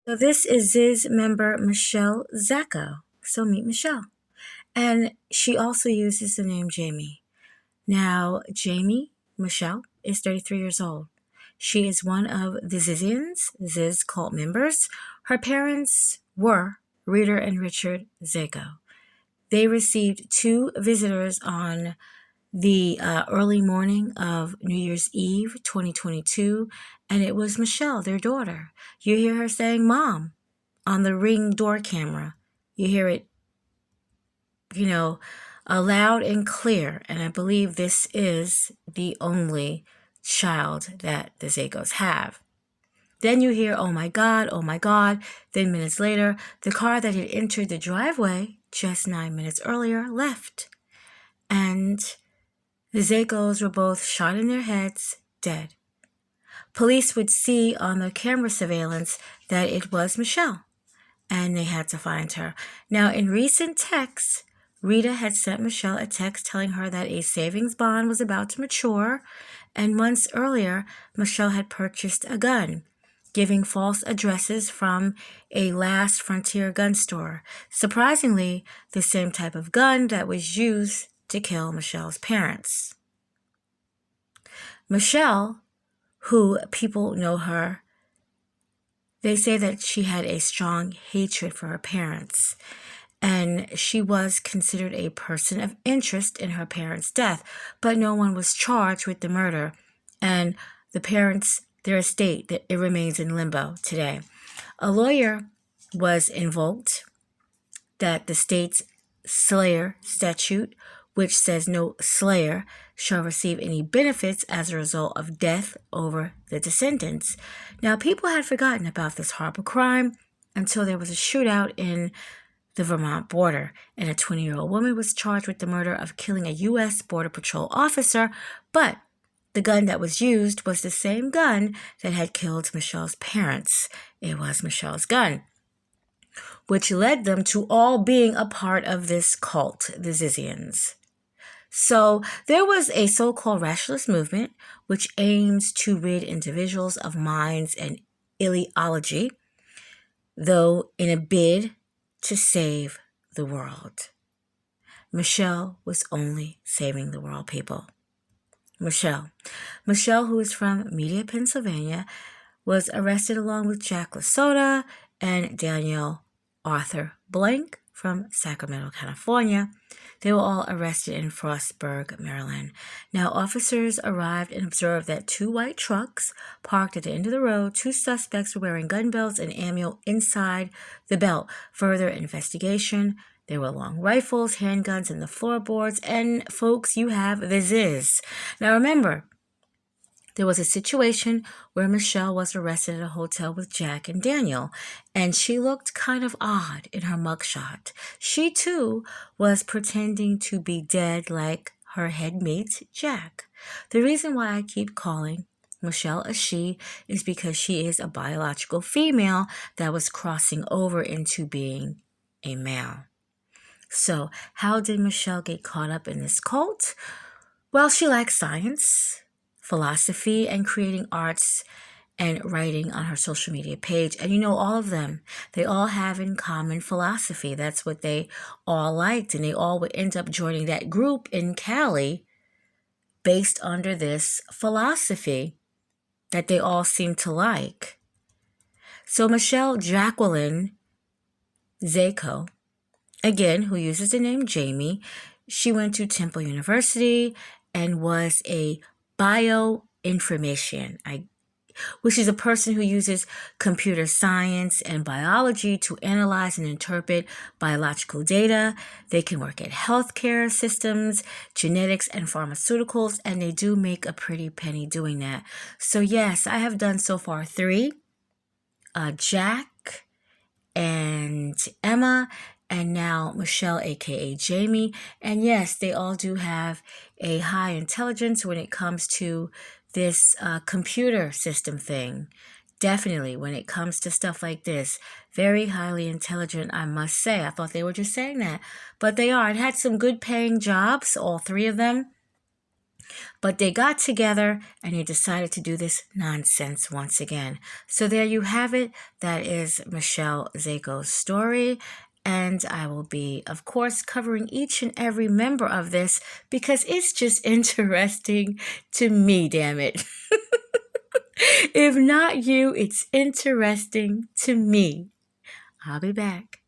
So this is Ziz member Michelle Zajko. So meet Michelle. And she also uses the name Jamie. Now, Jamie Michelle is 33 years old. She is one of the Ziz cult members. Her parents were Rita and Richard Zajko. They received two visitors on the early morning of New Year's Eve 2022, and it was Michelle, their daughter. You hear her saying, Mom, on the Ring door camera. You hear it, you know, loud and clear. And I believe this is the only child that the Zagos have. Then you hear, oh my God, oh my God. Then minutes later, the car that had entered the driveway just 9 minutes earlier left. And the Zagos were both shot in their heads, dead. Police would see on the camera surveillance that it was Michelle, and they had to find her. Now, in recent texts, Rita had sent Michelle a text telling her that a savings bond was about to mature, and months earlier, Michelle had purchased a gun, giving false addresses from a last frontier gun store. Surprisingly, the same type of gun that was used to kill Michelle's parents. Michelle, who people know her, they say that she had a strong hatred for her parents, and she was considered a person of interest in her parents' death, but no one was charged with the murder, and the parents, their estate, it remains in limbo today. A lawyer was invoked that the state's Slayer statute, which says no slayer shall receive any benefits as a result of death over the descendants. Now, people had forgotten about this horrible crime until there was a shootout in the Vermont border, and a 20-year-old woman was charged with the murder of killing a U.S. Border Patrol officer, but the gun that was used was the same gun that had killed Michelle's parents. It was Michelle's gun, which led them to all being a part of this cult, the Zizians. So there was a so-called rationalist movement which aims to rid individuals of minds and ideology, though in a bid to save the world. Michelle was only saving the world, people. Michelle, who is from Media, Pennsylvania, was arrested along with Jack Lasota and Daniel Arthur Blank from Sacramento, California. They were all arrested in Frostburg, Maryland. Now, officers arrived and observed that two white trucks parked at the end of the road. Two suspects were wearing gun belts and ammo inside the belt. Further investigation, there were long rifles, handguns in the floorboards, and folks, you have the Ziz. Now, remember, there was a situation where Michelle was arrested at a hotel with Jack and Daniel, and she looked kind of odd in her mugshot. She, too, was pretending to be dead like her headmate, Jack. The reason why I keep calling Michelle a she is because she is a biological female that was crossing over into being a male. So, how did Michelle get caught up in this cult? Well, she likes science, philosophy, and creating arts and writing on her social media page. And you know, all of them, they all have in common philosophy. That's what they all liked. And they all would end up joining that group in Cali based under this philosophy that they all seem to like. So Michelle Jacqueline Zajko, again, who uses the name Jamie, she went to Temple University and was a bioinformatician, which is a person who uses computer science and biology to analyze and interpret biological data. They can work at healthcare systems, genetics, and pharmaceuticals, and they do make a pretty penny doing that. So yes, I have done so far 3, Jack and Emma, and now Michelle, aka Jamie. And yes, they all do have a high intelligence when it comes to this computer system thing. Definitely, when it comes to stuff like this, very highly intelligent, I must say. I thought they were just saying that, but they are. It had some good paying jobs, all 3 of them. But they got together and they decided to do this nonsense once again. So there you have it. That is Michelle Zajko's story. And I will be, of course, covering each and every member of this because it's just interesting to me, damn it. If not you, it's interesting to me. I'll be back.